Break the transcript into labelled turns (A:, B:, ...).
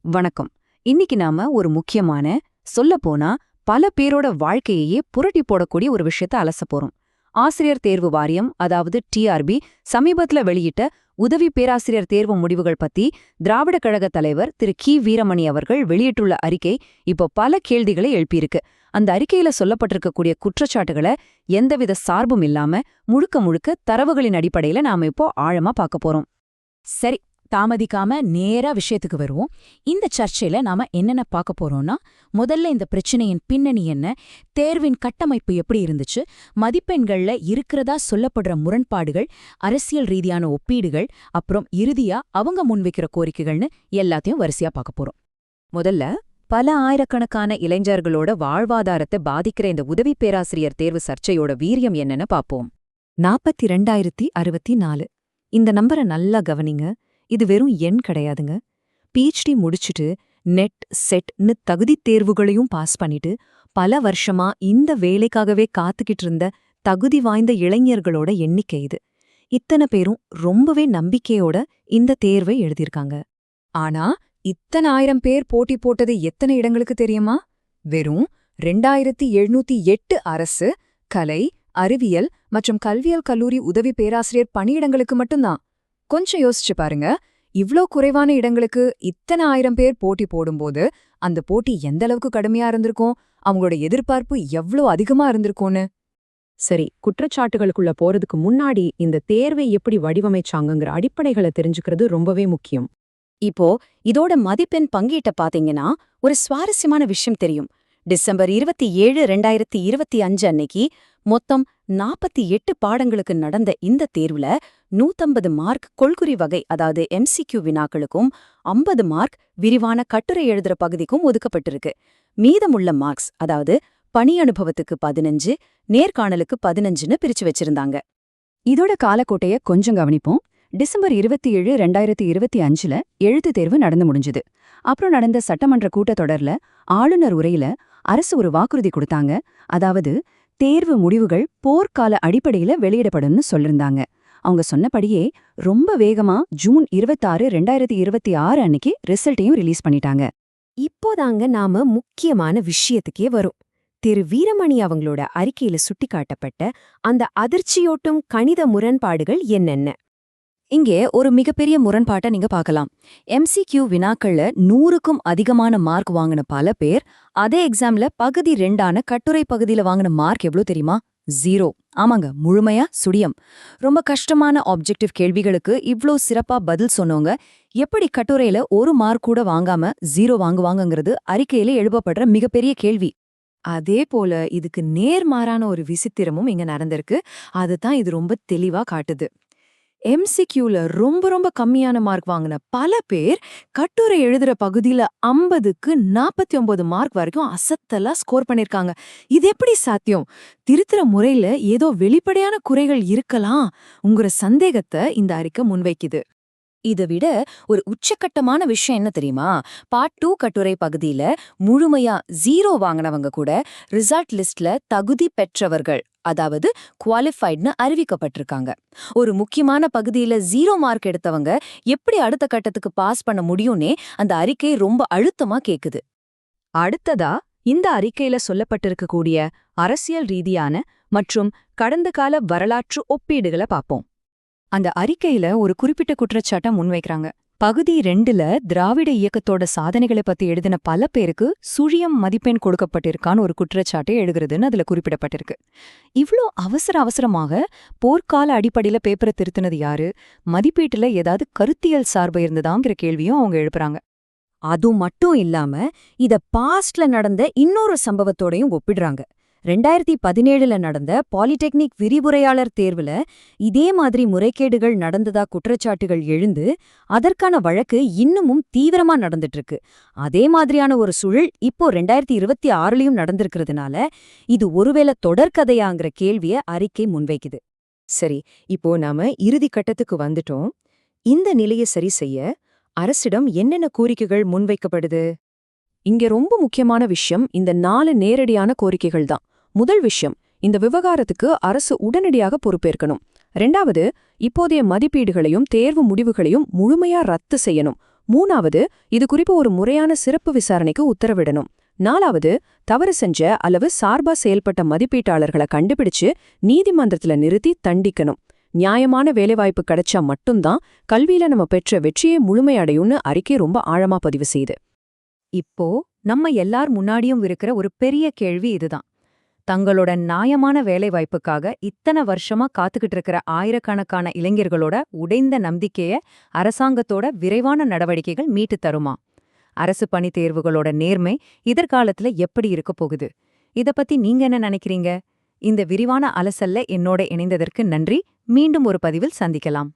A: வணக்கம். இன்னைக்கு நாம ஒரு முக்கியமான, சொல்லப்போனா பல பேரோட வாழ்க்கையையே புரட்டி போடக்கூடிய ஒரு விஷயத்த அலச போறோம். ஆசிரியர் தேர்வு வாரியம், அதாவது டிஆர்பி, சமீபத்துல வெளியிட்ட உதவி பேராசிரியர் தேர்வு முடிவுகள் பத்தி திராவிட கழக தலைவர் திரு வீரமணி அவர்கள் வெளியிட்டுள்ள அறிக்கை இப்போ பல கேள்விகளை எழுப்பியிருக்கு. அந்த அறிக்கையில சொல்லப்பட்டிருக்கக்கூடிய குற்றச்சாட்டுகளை எந்தவித சார்பும் இல்லாம முழுக்க முழுக்க தரவுகளின் அடிப்படையில நாம இப்போ ஆழமா பார்க்க போறோம்.
B: சரி, தாமதிக்காம நேரா விஷயத்துக்கு வருவோம். இந்த சர்ச்சையில நாம என்னென்ன பார்க்க போறோம்னா, முதல்ல இந்த பிரச்சனையின் பின்னணி என்ன, தேர்வின் கட்டமைப்பு எப்படி இருந்துச்சு, மதிப்பெண்கள்ல இருக்கிறதா சொல்லப்படுற முரண்பாடுகள், அரசியல் ரீதியான ஒப்பீடுகள், அப்புறம் இறுதியா அவங்க முன்வைக்கிற கோரிக்கைகள்னு எல்லாத்தையும் வரிசையா பார்க்க போறோம்.
A: முதல்ல பல ஆயிரக்கணக்கான இளைஞர்களோட வாழ்வாதாரத்தை பாதிக்கிற இந்த உதவி பேராசிரியர் தேர்வு சர்ச்சையோட வீரியம் என்னன்னு பாப்போம். 42,064. இந்த நம்பரை நல்லா கவனிங்க. இது வெறும் எண் கிடையாதுங்க. பிஹெச்டி முடிச்சுட்டு நெட் செட்னு தகுதித் தேர்வுகளையும் பாஸ் பண்ணிட்டு பல வருஷமா இந்த வேலைக்காகவே காத்துக்கிட்டு இருந்த தகுதி வாய்ந்த இளைஞர்களோட எண்ணிக்கை இது. இத்தனை பேரும் ரொம்பவே நம்பிக்கையோட இந்த தேர்வை எழுதியிருக்காங்க. ஆனா இத்தனை 1000 பேர் போட்டி போட்டது எத்தனை இடங்களுக்கு தெரியுமா? வெறும் 2708 அரசு, கலை, அறிவியல் மற்றும் கல்வியல் கல்லூரி உதவி பேராசிரியர் பணியிடங்களுக்கு மட்டும்தான். கொஞ்சம் யோசிச்சு பாருங்க, இவ்ளோ குறைவான இடங்களுக்கு இத்தனை 1000 பேர் போட்டி போடும்போது அந்த போட்டி எந்த அளவுக்கு கடுமையா இருந்திருக்கும், அவங்களோட எதிர்பார்ப்பு எவ்ளோ அதிகமா இருந்திருக்கும்னு. சரி, குற்றச்சாட்டுகளுக்குள்ள போறதுக்கு முன்னாடி இந்த தேர்வை எப்படி வடிவமைச்சாங்கங்கிற அடிப்படைகளை தெரிஞ்சுக்கிறது ரொம்பவே முக்கியம்.
B: இப்போ இதோட மதிப்பெண் பங்கீட்ட பாத்தீங்கன்னா ஒரு சுவாரஸ்யமான விஷயம் தெரியும். டிசம்பர் 27, 2025 அன்னைக்கு மொத்தம் 48 பாடங்களுக்கு நடந்த இந்த தேர்வுல 150 மார்க் கொள்குறி வகை, அதாவது எம்சிக்யூ வினாக்களுக்கும் 50 மார்க் விரிவான கட்டுரை எழுதுற பகுதிக்கும் ஒதுக்கப்பட்டிருக்கு. மீதமுள்ள மார்க்ஸ், அதாவது பணி அனுபவத்துக்கு 15, நேர்காணலுக்கு 15ன்னு பிரிச்சு வச்சிருந்தாங்க.
A: இதோட காலக்கோட்டைய கொஞ்சம் கவனிப்போம். டிசம்பர் 27, 2025 எழுத்துத் தேர்வு நடந்து முடிஞ்சுது. அப்புறம் நடந்த சட்டமன்ற கூட்டத்தொடர்ல ஆளுநர் உரையில அரசு ஒரு வாக்குறுதி கொடுத்தாங்க. அதாவது தேர்வு முடிவுகள் போர்க்கால அடிப்படையில வெளியிடப்படும்னு சொல்லிருந்தாங்க. அவங்க சொன்னபடியே ரொம்ப வேகமா ஜூன் 26, 2026 அன்னைக்கு ரிசல்ட்டையும் ரிலீஸ் பண்ணிட்டாங்க.
B: இப்போதாங்க நாம முக்கியமான விஷயத்துக்கே வரும். திரு வீரமணி அவங்களோட அறிக்கையில சுட்டிக்காட்டப்பட்ட அந்த அதிர்ச்சியோட்டும் கணித முரண்பாடுகள் என்னென்ன?
A: இங்கே ஒரு மிகப்பெரிய முரண்பாட்டை நீங்க பார்க்கலாம். எம்சிக்யூ வினாக்கள்ல 100க்கும் அதிகமான மார்க் வாங்கின பல பேர் அதே எக்ஸாம்ல பகுதி 2ஆன கட்டுரை பகுதியில வாங்கின மார்க் எவ்வளவு தெரியுமா? 0. ஆமாங்க, முழுமையா சுடியம். ரொம்ப கஷ்டமான ஆப்ஜெக்டிவ் கேள்விகளுக்கு இவ்ளோ சிறப்பா பதில் சொன்னவங்க எப்படி கட்டுரையில ஒரு மார்க் கூட வாங்காம 0 வாங்குவாங்கங்கிறது அறிக்கையில எழுப்பப்படுற மிகப்பெரிய கேள்வி. அதே போல இதுக்கு நேர்மாறான ஒரு விசித்திரமும் இங்க நடந்திருக்கு. அதுதான் இது ரொம்ப தெளிவா காட்டுது. எம்சிக்யூல ரொம்ப ரொம்ப கம்மியான மார்க் வாங்கின பல பேர் கட்டுரை எழுதுற பகுதியில 50க்கு 49 மார்க் வரைக்கும் அசத்தலா ஸ்கோர் பண்ணிருக்காங்க. இது எப்படி சாத்தியம்? திருத்துற முறையில ஏதோ வெளிப்படையான குறைகள் இருக்கலாம் உங்கிற சந்தேகத்தை இந்த அறிக்கை முன்வைக்குது. இதை விட ஒரு உச்சக்கட்டமான விஷயம் என்ன தெரியுமா? பார்ட் 2 கட்டுரை பகுதியில முழுமையா 0 வாங்கினவங்க கூட ரிசல்ட் லிஸ்ட்ல தகுதி பெற்றவர்கள், அதாவது குவாலிஃபைட்னு அறிவிக்கப்பட்டிருக்காங்க. ஒரு முக்கியமான பகுதியில 0 மார்க் எடுத்தவங்க எப்படி அடுத்த கட்டத்துக்கு பாஸ் பண்ண முடியும்னே அந்த அறிக்கை ரொம்ப அழுத்தமா கேக்குது. அடுத்ததா இந்த அறிக்கையில சொல்லப்பட்டிருக்கக்கூடிய அரசியல் ரீதியான மற்றும் கடந்த கால வரலாற்று ஒப்பீடுகளை பார்ப்போம். அந்த அறிக்கையில ஒரு குறிப்பிட்ட குற்றச்சாட்டை முன்வைக்கிறாங்க. பகுதி 2ல திராவிட இயக்கத்தோட சாதனைகளை பத்தி எழுதின பல பேருக்கு சுழியம் மதிப்பெண் கொடுக்கப்பட்டிருக்கான்னு ஒரு குற்றச்சாட்டை எழுதுறதுன்னு அதுல குறிப்பிடப்பட்டிருக்கு. இவ்ளோ அவசரமாக போர்க்கால அடிப்படையில பேப்பரை திருத்தினது யாரு? மதிப்பீட்டுல ஏதாவது கருத்தியல் சார்பு இருந்ததாங்கிற கேள்வியும் அவங்க எழுப்புறாங்க. அது மட்டும் இல்லாம இத பாஸ்ட்ல நடந்த இன்னொரு சம்பவத்தோடையும் ஒப்பிடுறாங்க. 2017 நடந்த பாலிடெக்னிக் விரிவுரையாளர் தேர்வுல இதே மாதிரி முறைகேடுகள் நடந்ததா குற்றச்சாட்டுகள் எழுந்து அதற்கான வழக்கு இன்னமும் தீவிரமா நடந்துட்டு இருக்கு. அதே மாதிரியான ஒரு சூழல் இப்போ 2026லயும் நடந்திருக்கிறதுனால இது ஒருவேளை தொடர்கதையாங்கிற கேள்விய அறிக்கை முன்வைக்குது. சரி, இப்போ நாம இறுதி கட்டத்துக்கு வந்துட்டோம். இந்த நிலையை சரி செய்ய அரசிடம் என்னென்ன கோரிக்கைகள் முன்வைக்கப்படுது? இங்க ரொம்ப முக்கியமான விஷயம் இந்த 4 நேரடியான கோரிக்கைகள் தான். முதல் விஷயம், இந்த விவகாரத்துக்கு அரசு உடனடியாக பொறுப்பேற்கணும். 2வது, இப்போதைய மதிப்பீடுகளையும் தேர்வு முடிவுகளையும் முழுமையா ரத்து செய்யணும்.
C: 3வது, இது குறிப்பு ஒரு முறையான சிறப்பு விசாரணைக்கு உத்தரவிடணும். 4வது, தவறு செஞ்ச அல்லது சார்பா செயல்பட்ட மதிப்பீட்டாளர்களை கண்டுபிடிச்சு நீதிமன்றத்துல நிறுத்தி தண்டிக்கணும். நியாயமான வேலைவாய்ப்பு கிடைச்சா மட்டும்தான் கல்வியில நம்ம பெற்ற வெற்றியே முழுமையடையும்னு அறிக்கை ரொம்ப ஆழமா பதிவு செய்யுது.
A: இப்போ நம்ம எல்லார் முன்னாடியும் இருக்கிற ஒரு பெரிய கேள்வி இதுதான். தங்களோட நியாயமான வேலைவாய்ப்புக்காக இத்தனை வருஷமா காத்துக்கிட்டு இருக்கிற ஆயிரக்கணக்கான இளைஞர்களோட உடைந்த நம்பிக்கைய அரசாங்கத்தோட விரைவான நடவடிக்கைகள் மீட்டு தருமா? அரசு பணி தேர்வுகளோட நேர்மை எதிர்காலத்துல எப்படி இருக்க போகுது? இத பத்தி நீங்க என்ன நினைக்கிறீங்க? இந்த விரிவான அலசல்ல என்னோட இணைந்ததற்கு நன்றி. மீண்டும் ஒரு பதிவில் சந்திக்கலாம்.